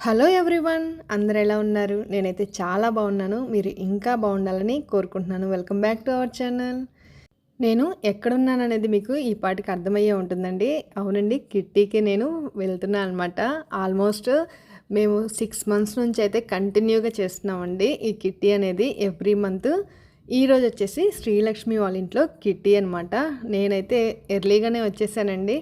Hello everyone, అందరూ ఎలా ఉన్నారు? నేనైతే చాలా బాగున్నాను. మీరు ఇంకా బాగుండాలని కోరుకుంటున్నాను. Welcome back to our channel. నేను ఎక్కడున్నాననేది మీకు ఈ పాటికి అర్థమయ్యే ఉంటుందండి. అవునండి, కిట్టీకి నేను వెళ్తున్నాను అనమాట. ఆల్మోస్ట్ మేము 6 మంత్స్ నుంచి అయితే కంటిన్యూగా చేస్తున్నామండి ఈ కిట్టీ అనేది ఎవ్రీ మంత్. ఈరోజు వచ్చేసి శ్రీలక్ష్మి వాళ్ళ ఇంట్లో కిట్టీ అనమాట. నేనైతే ఎర్లీగానే వచ్చేసానండి.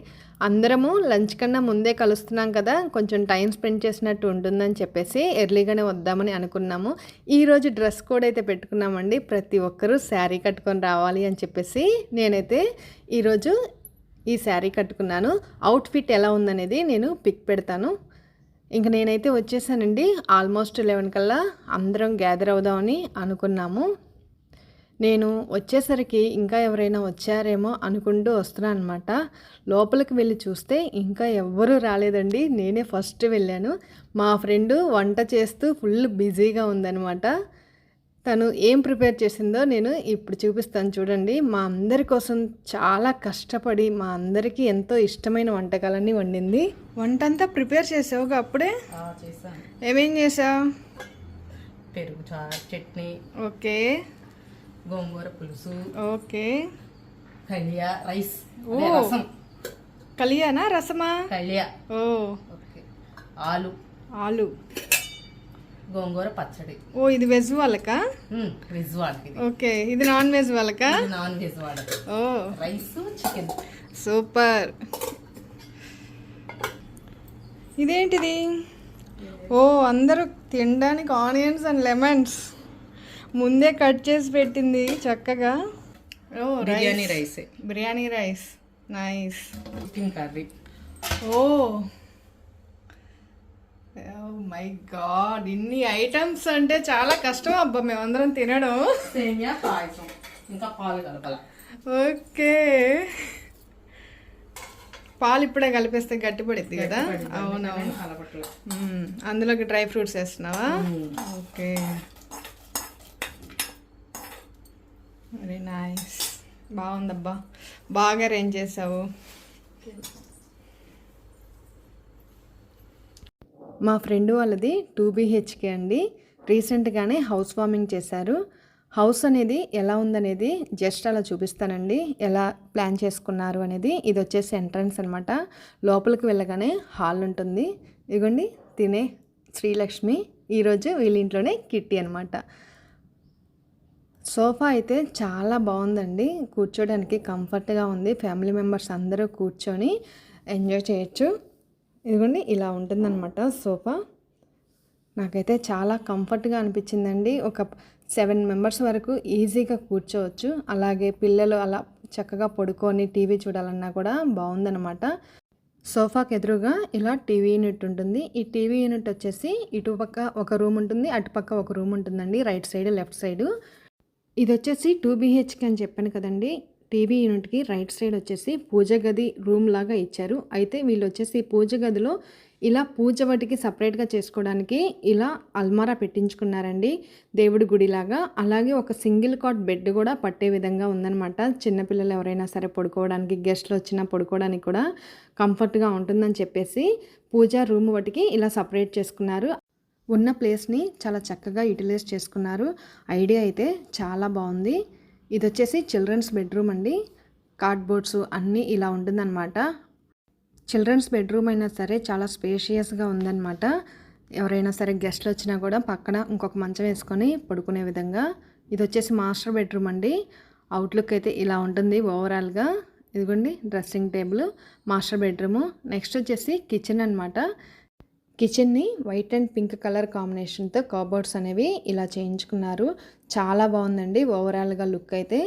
అందరము లంచ్ కన్నా ముందే కలుస్తున్నాం కదా, కొంచెం టైం స్పెండ్ చేసినట్టు ఉంటుందని చెప్పేసి ఎర్లీగానే వద్దామని అనుకున్నాము. ఈరోజు డ్రెస్ కోడ్ అయితే పెట్టుకున్నామండి. ప్రతి ఒక్కరూ శారీ కట్టుకొని రావాలి అని చెప్పేసి నేనైతే ఈరోజు ఈ శారీ కట్టుకున్నాను. అవుట్ఫిట్ ఎలా ఉందనేది నేను పిక్ పెడతాను. ఇంక నేనైతే వచ్చేసానండి. ఆల్మోస్ట్ 11 కల్లా అందరం గ్యాదర్ అవుదామని అనుకున్నాము. నేను వచ్చేసరికి ఇంకా ఎవరైనా వచ్చారేమో అనుకుంటూ వస్తున్నాను అనమాట. లోపలికి వెళ్ళి చూస్తే ఇంకా ఎవ్వరూ రాలేదండి. నేనే ఫస్ట్ వెళ్ళాను. మా ఫ్రెండు వంట చేస్తూ ఫుల్ బిజీగా ఉందనమాట. తను ఏం ప్రిపేర్ చేసిందో నేను ఇప్పుడు చూపిస్తాను చూడండి. మా అందరి కోసం చాలా కష్టపడి మా అందరికీ ఎంతో ఇష్టమైన వంటకాలన్నీ వండింది. వంట అంతా ప్రిపేర్ చేసావు అప్పుడే? చేశాను. ఏమేం చేసావు? పెరుగు చారు, చట్నీ, ఓకే, గోంగూర పులుసు, ఓకే, కలియా రైస్, ఓ రసం. కలియానా రసమా? కలియా. ఓ ఓకే. ఆలు, ఆలు, గోంగూర పచ్చడి. ఓ ఇది వెజ్ వాళ్ళకా? వెజ్ వాళ్ళకి. ఓకే, ఇది నాన్ వెజ్ వాళ్ళకా? నాన్ వెజ్ వాళ్ళకి. ఓ రైస్, చికెన్. సూపర్. ఇదేంటిది? ఓ అందరూ తినడానికి ఆనియన్స్ అండ్ లెమన్స్ ముందే కట్ చేసి పెట్టింది చక్కగా. ఓ biryani rice, biryani rice, nice. Chicken curry. Oh my god, ఇన్ని ఐటమ్స్ అంటే చాలా కష్టం అబ్బా మేమందరం తినడం. సేమియా పాయసం, ఇంకా పాలు కలపాల. ఓకే, పాలు ఇప్పుడే కలిపేస్తే గట్టిపడిద్ది కదా. అవునవును. అందులోకి డ్రై ఫ్రూట్స్ వేస్తున్నావా? Okay, very nice. బాగుందబ్బా, బాగా అరేంజ్ చేసావు. మా ఫ్రెండ్ వాళ్ళది 2 BHK అండి. రీసెంట్గానే హౌస్ వార్మింగ్ చేశారు. హౌస్ అనేది ఎలా ఉందనేది జస్ట్ అలా చూపిస్తానండి, ఎలా ప్లాన్ చేసుకున్నారు అనేది. ఇది వచ్చేసి ఎంట్రన్స్ అనమాట. లోపలికి వెళ్ళగానే హాల్ ఉంటుంది. ఇదిగోండి తినే శ్రీలక్ష్మి ఈరోజు వీళ్ళ ఇంట్లోనే కిట్టి అనమాట. సోఫా అయితే చాలా బాగుందండి, కూర్చోడానికి కంఫర్ట్గా ఉంది. ఫ్యామిలీ మెంబర్స్ అందరూ కూర్చొని ఎంజాయ్ చేయొచ్చు. ఇదిగోండి ఇలా ఉంటుందన్నమాట సోఫా. నాకైతే చాలా కంఫర్ట్గా అనిపించిందండి. ఒక 7 మెంబర్స్ వరకు ఈజీగా కూర్చోవచ్చు. అలాగే పిల్లలు అలా చక్కగా పడుకొని టీవీ చూడాలన్నా కూడా బాగుందన్నమాట. సోఫాకి ఎదురుగా ఇలా టీవీ యూనిట్ ఉంటుంది. ఈ టీవీ యూనిట్ వచ్చేసి ఇటుపక్క ఒక రూమ్ ఉంటుంది, అటుపక్క ఒక రూమ్ ఉంటుందండి, రైట్ సైడ్ లెఫ్ట్ సైడు. ఇది వచ్చేసి 2 BHK అని చెప్పాను కదండి. టీవీ యూనిట్కి రైట్ సైడ్ వచ్చేసి పూజ గది రూమ్ లాగా ఇచ్చారు. అయితే వీళ్ళు వచ్చేసి పూజ గదిలో ఇలా పూజ వాటికి సపరేట్గా చేసుకోవడానికి ఇలా అల్మారా పెట్టించుకున్నారండి, దేవుడి గుడిలాగా. అలాగే ఒక సింగిల్ కాట్ బెడ్ కూడా పట్టే విధంగా ఉందన్నమాట. చిన్నపిల్లలు ఎవరైనా సరే పడుకోవడానికి, గెస్ట్లు వచ్చినా పడుకోవడానికి కూడా కంఫర్ట్గా ఉంటుందని చెప్పేసి పూజా రూమ్ వాటికి ఇలా సపరేట్ చేసుకున్నారు. ఉన్న ప్లేస్ని చాలా చక్కగా యూటిలైజ్ చేసుకున్నారు. ఐడియా అయితే చాలా బాగుంది. ఇది వచ్చేసి చిల్డ్రన్స్ బెడ్రూమ్ అండి. కార్డ్బోర్డ్స్ అన్నీ ఇలా ఉంటుందన్నమాట. చిల్డ్రన్స్ బెడ్రూమ్ అయినా సరే చాలా స్పేషియస్గా ఉందన్నమాట. ఎవరైనా సరే గెస్ట్లు వచ్చినా కూడా పక్కన ఇంకొక మంచం వేసుకొని పడుకునే విధంగా. ఇది వచ్చేసి మాస్టర్ బెడ్రూమ్ అండి. అవుట్లుక్ అయితే ఇలా ఉంటుంది ఓవరాల్గా. ఇదిగోండి dressing table, master bedroom. Next వచ్చేసి కిచెన్ అనమాట. కిచెన్ని వైట్ అండ్ పింక్ కలర్ కాంబినేషన్తో కబోర్డ్స్ అనేవి ఇలా చేయించుకున్నారు. చాలా బాగుందండి ఓవరాల్గా లుక్ అయితే.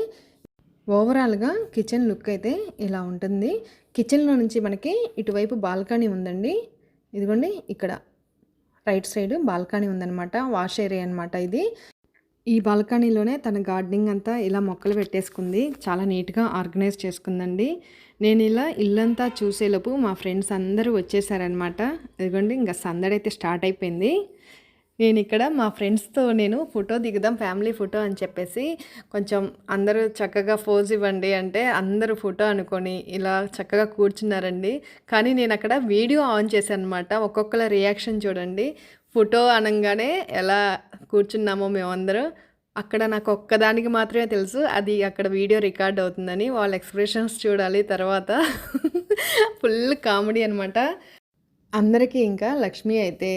ఓవరాల్గా కిచెన్ లుక్ అయితే ఇలా ఉంటుంది. కిచెన్లో నుంచి మనకి ఇటువైపు బాల్కనీ ఉందండి. ఇదిగోండి ఇక్కడ రైట్ సైడ్ బాల్కనీ ఉందన్నమాట, వాష్ ఏరియా అనమాట ఇది. ఈ బాల్కనీలోనే తన గార్డెనింగ్ అంతా ఇలా మొక్కలు పెట్టేసుకుంది. చాలా నీట్గా ఆర్గనైజ్ చేసుకుందండి. నేను ఇలా ఇల్లంతా చూసేలోపు మా ఫ్రెండ్స్ అందరూ వచ్చేసారనమాట. ఇదిగోండి ఇంకా సందడైతే స్టార్ట్ అయిపోయింది. నేను ఇక్కడ మా ఫ్రెండ్స్తో ఫోటో దిగుదాం ఫ్యామిలీ ఫోటో అని చెప్పేసి కొంచెం అందరూ చక్కగా పోజ్ ఇవ్వండి అంటే అందరూ ఫోటో అనుకొని ఇలా చక్కగా కూర్చున్నారండి. కానీ నేను అక్కడ వీడియో ఆన్ చేశాను అనమాట. ఒక్కొక్కల రియాక్షన్ చూడండి. ఫోటో అనంగానే ఎలా కూర్చున్నామో మేమందరం. అక్కడ నాకు ఒక్కదానికి మాత్రమే తెలుసు అది అక్కడ వీడియో రికార్డ్ అవుతుందని. వాళ్ళ ఎక్స్ప్రెషన్స్ చూడాలి తర్వాత. ఫుల్ కామెడీ అనమాట. అందరికీ ఇంకా లక్ష్మి అయితే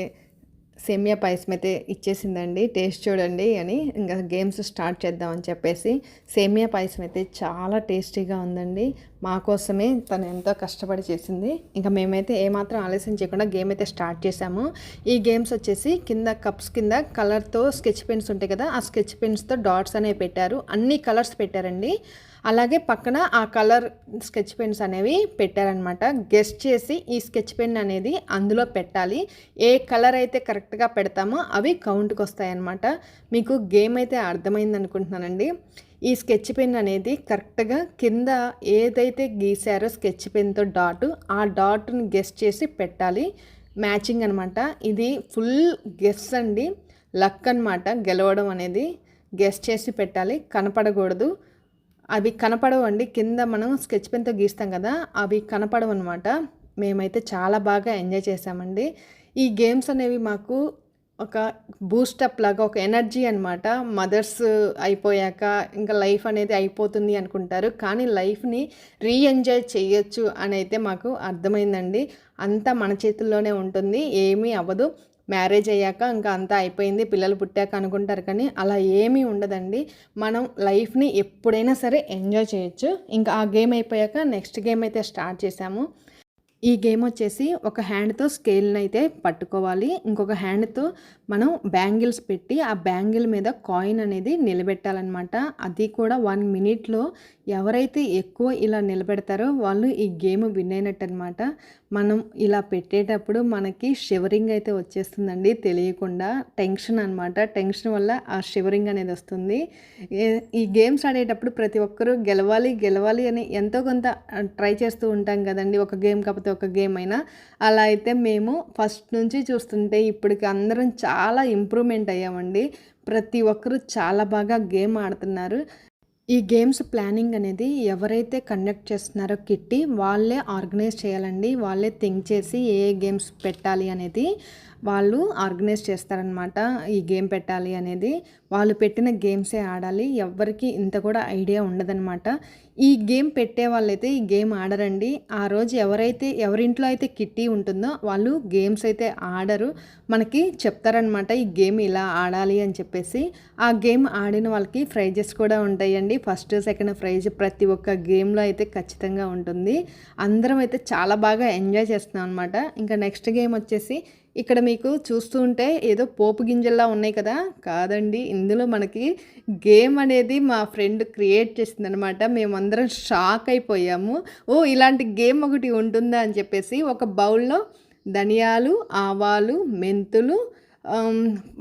సేమియా పాయసం అయితే ఇచ్చేసిందండి. టేస్ట్ చూడండి అని ఇంకా గేమ్స్ స్టార్ట్ చేద్దామని చెప్పేసి సేమియా పాయసం అయితే చాలా టేస్టీగా ఉందండి. మా కోసమే తను ఎంతో కష్టపడి చేసింది. ఇంకా మేమైతే ఏమాత్రం ఆలస్యం చేయకుండా గేమ్ అయితే స్టార్ట్ చేసాము. ఈ గేమ్స్ వచ్చేసి కింద కప్స్ కింద కలర్తో స్కెచ్ పెన్స్ ఉంటాయి కదా, ఆ స్కెచ్ పెన్స్తో డాట్స్ అనేవి పెట్టారు. అన్ని కలర్స్ పెట్టారండి. అలాగే పక్కన ఆ కలర్ స్కెచ్ పెన్స్ అనేవి పెట్టారనమాట. గెస్ట్ చేసి ఈ స్కెచ్ పెన్ అనేది అందులో పెట్టాలి. ఏ కలర్ అయితే కరెక్ట్గా పెడతామో అవి కౌంట్కి వస్తాయన్నమాట. మీకు గేమ్ అయితే అర్థమైంది అనుకుంటున్నానండి. ఈ స్కెచ్ పెన్ అనేది కరెక్ట్గా కింద ఏదైతే గీసారో స్కెచ్ పెన్తో డాట్, ఆ డాట్ని గెస్ట్ చేసి పెట్టాలి. మ్యాచింగ్ అనమాట. ఇది ఫుల్ గెస్ అండి, లక్ అనమాట. గెలవడం అనేది గెస్ట్ చేసి పెట్టాలి, కనపడకూడదు. అవి కనపడవండి, కింద మనం స్కెచ్ పెన్తో గీస్తాం కదా, అవి కనపడవు అనమాట. మేమైతే చాలా బాగా ఎంజాయ్ చేసామండి. ఈ గేమ్స్ అనేవి మాకు ఒక బూస్టప్ లాగా, ఒక ఎనర్జీ అనమాట. మదర్స్ అయిపోయాక ఇంకా లైఫ్ అనేది అయిపోతుంది అనుకుంటారు, కానీ లైఫ్ని ఎంజాయ్ చేయొచ్చు అని అయితే మాకు అర్థమైందండి. అంతా మన చేతుల్లోనే ఉంటుంది, ఏమీ అవ్వదు. మ్యారేజ్ అయ్యాక ఇంకా అంతా అయిపోయింది, పిల్లలు పుట్టాక అనుకుంటారు, కానీ అలా ఏమీ ఉండదండి. మనం లైఫ్ని ఎప్పుడైనా సరే ఎంజాయ్ చేయొచ్చు. ఇంకా ఆ గేమ్ అయిపోయాక నెక్స్ట్ గేమ్ అయితే స్టార్ట్ చేసాము. ఈ గేమ్ వచ్చేసి ఒక హ్యాండ్తో స్కేల్ని అయితే పట్టుకోవాలి, ఇంకొక హ్యాండ్తో మనం బ్యాంగిల్స్ పెట్టి ఆ బ్యాంగిల్ మీద కాయిన్ అనేది నిలబెట్టాలన్నమాట. అది కూడా 1 మినిట్లో ఎవరైతే ఎక్కువ ఇలా నిలబెడతారో వాళ్ళు ఈ గేమ్ విన్ అయినట్టు అనమాట. మనం ఇలా పెట్టేటప్పుడు మనకి షివరింగ్ అయితే వచ్చేస్తుందండి తెలియకుండా. టెన్షన్ అనమాట, టెన్షన్ వల్ల ఆ షివరింగ్ అనేది వస్తుంది. ఈ గేమ్స్ ఆడేటప్పుడు ప్రతి ఒక్కరూ గెలవాలి గెలవాలి అని ఎంతో కొంత ట్రై చేస్తూ ఉంటాం కదండి, ఒక గేమ్ కాకపోతే ఒక గేమ్ అయినా. అలా అయితే మేము ఫస్ట్ నుంచి చూస్తుంటే ఇప్పటికి అందరం చాలా ఇంప్రూవ్మెంట్ అయ్యామండి. ప్రతి ఒక్కరూ చాలా బాగా గేమ్ ఆడుతున్నారు. ఈ గేమ్స్ ప్లానింగ్ అనేది ఎవరైతే కండక్ట్ చేస్తున్నారో కిట్టి వాళ్ళే ఆర్గనైజ్ చేయాలండి. వాళ్ళే థింక్ చేసి ఏ గేమ్స్ పెట్టాలి అనేది వాళ్ళు ఆర్గనైజ్ చేస్తారనమాట. ఈ గేమ్ పెట్టాలి అనేది వాళ్ళు పెట్టిన గేమ్సే ఆడాలి. ఎవ్వరికి ఇంత కూడా ఐడియా ఉండదన్నమాట. ఈ గేమ్ పెట్టే వాళ్ళైతే ఈ గేమ్ ఆడరండి. ఆ రోజు ఎవరింట్లో అయితే కిట్టి ఉంటుందో వాళ్ళు గేమ్స్ అయితే ఆడరు. మనకి చెప్తారనమాట ఈ గేమ్ ఇలా ఆడాలి అని చెప్పేసి. ఆ గేమ్ ఆడిన వాళ్ళకి ప్రైజెస్ కూడా ఉంటాయండి. ఫస్ట్ సెకండ్ ప్రైజ్ ప్రతి ఒక్క గేమ్లో అయితే ఖచ్చితంగా ఉంటుంది. అందరం అయితే చాలా బాగా ఎంజాయ్ చేస్తున్నాం అనమాట. ఇంకా నెక్స్ట్ గేమ్ వచ్చేసి ఇక్కడ మీకు చూస్తూ ఉంటే ఏదో పోపు గింజల్లా ఉన్నాయి కదా, కాదండి. ఇందులో మనకి గేమ్ అనేది మా ఫ్రెండ్ క్రియేట్ చేసిందనమాట. మేమందరం షాక్ అయిపోయాము. ఓ ఇలాంటి గేమ్ ఒకటి ఉంటుందా అని చెప్పేసి. ఒక బౌల్లో ధనియాలు, ఆవాలు, మెంతులు,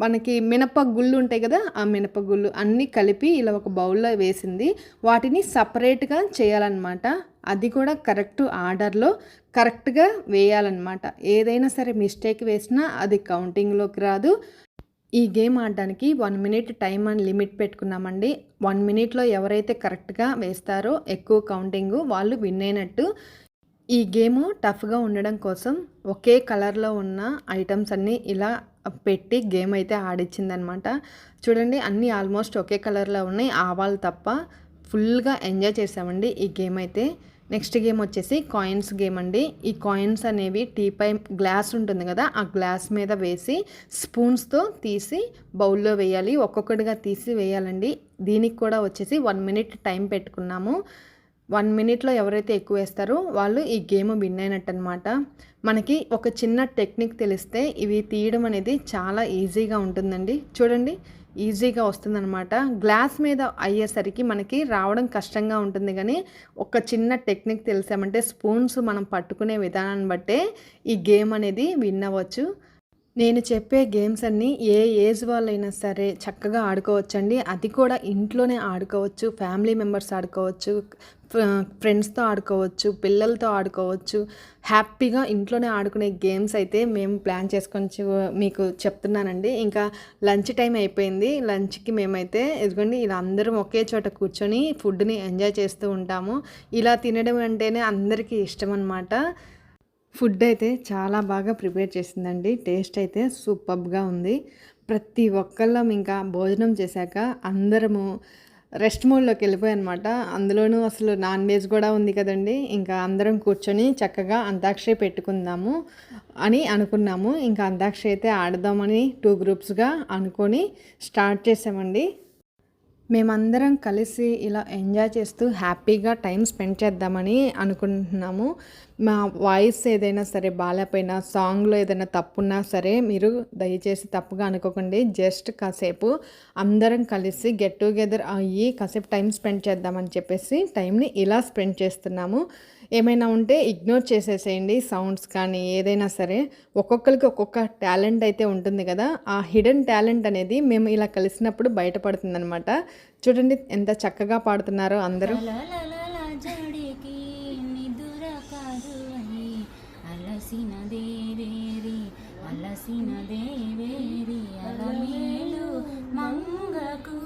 మనకి మినపగుళ్ళు ఉంటాయి కదా, ఆ మినపగుళ్ళు అన్నీ కలిపి ఇలా ఒక బౌల్లో వేసింది. వాటిని సపరేట్గా చేయాలన్నమాట. అది కూడా కరెక్ట్ ఆర్డర్లో కరెక్ట్గా వేయాలన్నమాట. ఏదైనా సరే మిస్టేక్ వేసినా అది కౌంటింగ్లోకి రాదు. ఈ గేమ్ ఆడడానికి 1 మినిట్ టైం అని లిమిట్ పెట్టుకున్నామండి. 1 మినిట్లో ఎవరైతే కరెక్ట్గా వేస్తారో ఎక్కువ కౌంటింగు వాళ్ళు విన్ అయినట్టు. ఈ గేమ్ టఫ్గా ఉండడం కోసం ఒకే కలర్లో ఉన్న ఐటమ్స్ అన్నీ ఇలా పెట్టి గేమ్ అయితే ఆడిచ్చిందనమాట. చూడండి అన్నీ ఆల్మోస్ట్ ఒకే కలర్లో ఉన్నాయి, ఆవాలు తప్ప. ఫుల్గా ఎంజాయ్ చేసామండి ఈ గేమ్ అయితే. నెక్స్ట్ గేమ్ వచ్చేసి కాయిన్స్ గేమ్ అండి. ఈ కాయిన్స్ అనేవి టీపై గ్లాస్ ఉంటుంది కదా, ఆ గ్లాస్ మీద వేసి స్పూన్స్తో తీసి బౌల్లో వేయాలి. ఒక్కొక్కటిగా తీసి వేయాలండి. దీనికి కూడా వచ్చేసి 1 మినిట్ టైం పెట్టుకున్నాము. 1 మినిట్లో ఎవరైతే ఎక్కువ వేస్తారో వాళ్ళు ఈ గేమ్ విన్ అయినట్టు అనమాట. మనకి ఒక చిన్న టెక్నిక్ తెలిస్తే ఇవి తీయడం అనేది చాలా ఈజీగా ఉంటుందండి. చూడండి ఈజీగా వస్తుందన్నమాట. గ్లాస్ మీద అయ్యేసరికి మనకి రావడం కష్టంగా ఉంటుంది, కానీ ఒక చిన్న టెక్నిక్ తెలిసామంటే స్పూన్స్ మనం పట్టుకునే విధానాన్ని బట్టే ఈ గేమ్ అనేది విన్ అవ్వచ్చు. నేను చెప్పే గేమ్స్ అన్నీ ఏ ఏజ్ వాళ్ళైనా సరే చక్కగా ఆడుకోవచ్చండి. అది కూడా ఇంట్లోనే ఆడుకోవచ్చు, ఫ్యామిలీ మెంబర్స్ ఆడుకోవచ్చు, ఫ్రెండ్స్తో ఆడుకోవచ్చు, పిల్లలతో ఆడుకోవచ్చు. హ్యాపీగా ఇంట్లోనే ఆడుకునే గేమ్స్ అయితే మేము ప్లాన్ చేసుకొని మీకు చెప్తున్నానండి. ఇంకా లంచ్ టైం అయిపోయింది. లంచ్కి మేమైతే ఇదిగోండి ఇలా అందరం ఒకే చోట కూర్చొని ఫుడ్ని ఎంజాయ్ చేస్తూ ఉంటాము. ఇలా తినడం అంటేనే అందరికీ ఇష్టం అన్నమాట. ఫుడ్ అయితే చాలా బాగా ప్రిపేర్ చేసిందండి. టేస్ట్ అయితే సూపర్బ్గా ఉంది. ప్రతి ఒక్కళ్ళం ఇంకా భోజనం చేశాక అందరము రెస్ట్ మోడ్లోకి వెళ్ళిపోయానమాట. అందులోనూ అసలు నాన్ వెజ్ కూడా ఉంది కదండి. ఇంకా అందరం కూర్చొని చక్కగా అంతాక్షరి పెట్టుకుందాము అని అనుకున్నాము. ఇంకా అంతాక్షరి అయితే ఆడదామని 2 గ్రూప్స్గా అనుకొని స్టార్ట్ చేసామండి. మేమందరం కలిసి ఇలా ఎంజాయ్ చేస్తూ హ్యాపీగా టైం స్పెండ్ చేద్దామని అనుకుంటున్నాము. మా వాయిస్ ఏదైనా సరే బాగాలేకపోయినా, సాంగ్లో ఏదైనా తప్పున్నా సరే మీరు దయచేసి తప్పుగా అనుకోకండి. జస్ట్ కాసేపు అందరం కలిసి గెట్ టుగెదర్ అయ్యి కాసేపు టైం స్పెండ్ చేద్దామని చెప్పేసి టైంని ఇలా స్పెండ్ చేస్తున్నాము. ఏమైనా ఉంటే ఇగ్నోర్ చేసేసేయండి, సౌండ్స్ కానీ ఏదైనా సరే. ఒక్కొక్కరికి ఒక్కొక్క టాలెంట్ అయితే ఉంటుంది కదా, ఆ హిడెన్ టాలెంట్ అనేది మేము ఇలా కలిసినప్పుడు బయటపడుతుందన్నమాట. చూడండి ఎంత చక్కగా పాడుతున్నారో అందరూ. జడికి నిదుర కాదు అని అలసిన దేవేరి అలసిన దేవేరి అలమేలు మంగకు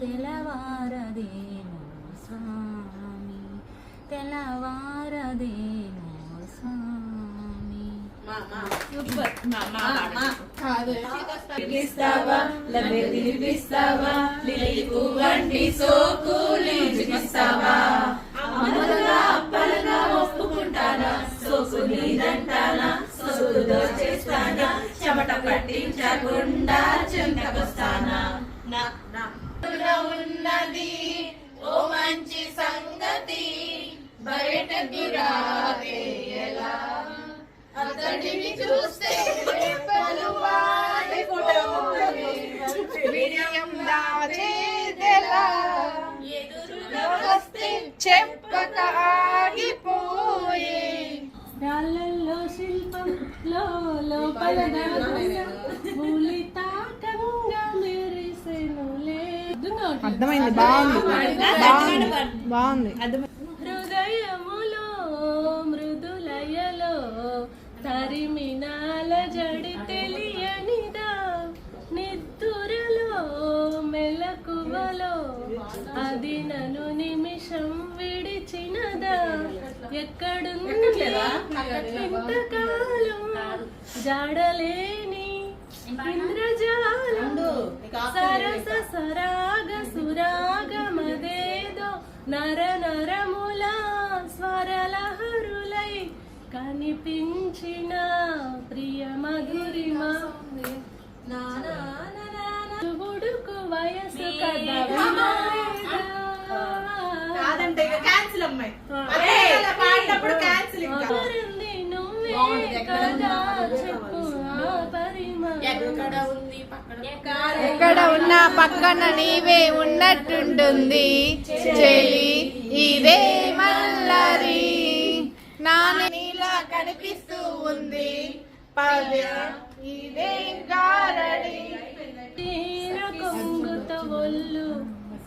తెలవారదేమో స్వామి తెలవారదేమో స్వామి. తినిపిస్తావా లబ్బే తినిపిస్తావా లిలి పువ్వంటి సోకులు చూపిస్తావా అమ్మలుగా అప్పలుగా ఒప్పుకుంటానా సోకు నీదంటానా సోకుతో చేస్తానా చెమట పట్టించకుండా చెంతకొస్తానా ఉన్నది ఓ మంచి సంగతి బయటకు రాదే ఎలా అతడిని చూస్తే పలువాడి వినయం దాచేదెలా ఎదురుగా వస్తే చెప్పక ఆగిపోయే రాళ్ళల్లో శిల్పం లోపల మూలి తాకంగా మెరిసెనులే. అర్థమైంది, బాగుంది. హృదయములో మృదులయలో తరిమినాల జడి తెలియనిదా నిద్దురలో మెలకువలో అది నన్ను నిమిషం విడిచినదా ఎక్కడుంది ఇంతకాలం జాడలేని ఇంద్రజాలం సరస సరాగ సురాగమదేదో నర నరముల స్వరలహరులై కనిపించిన ప్రియ మధురిమ ఉడుకు వయసు కదా కాదంటే ఇక క్యాన్సిల్ అమ్మాయి పాడినప్పుడు క్యాన్సిల్ నువ్వే కదా చెప్పు ఆ పరిమ ఎక్కడ ఉన్నా పక్కన నీవే ఉన్నట్టుంటుంది చెలి ఇదే మల్లరి నానిలా కనిపిస్తూ ఉంది పల్లె ఇదే గారడి. తీర కొంగుతో ఒళ్ళు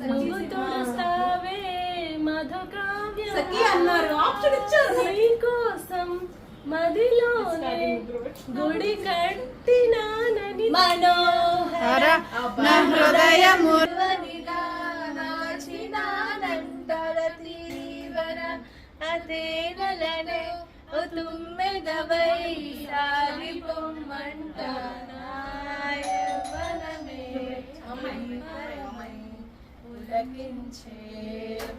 నువ్వు తొడుస్తావే మధుకావ్యం నీకోసం మదిలోనే గుడి కట్టినానని మనోహర నా హృదయము అదేనలనే ఓ తుమ్మెదవై సారి పొమ్మంటానాయవనమే ఉలకించే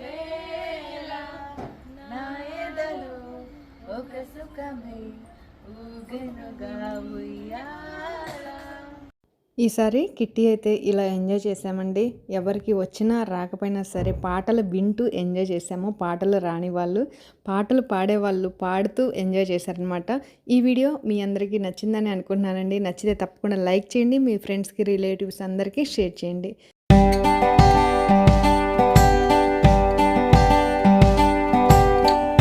వేళ నా ఎదలో ఒక సుఖమై ఊగెనుగా ఉయ్యాల. ఈసారి కిట్టి అయితే ఇలా ఎంజాయ్ చేసామండి. ఎవరికి వచ్చినా రాకపోయినా సరే పాటలు వింటూ ఎంజాయ్ చేసాము. పాటలు రాని వాళ్ళు, పాటలు పాడేవాళ్ళు పాడుతూ ఎంజాయ్ చేశారనమాట. ఈ వీడియో మీ అందరికీ నచ్చిందని అనుకుంటున్నానండి. నచ్చితే తప్పకుండా లైక్ చేయండి, మీ ఫ్రెండ్స్కి రిలేటివ్స్ అందరికీ షేర్ చేయండి.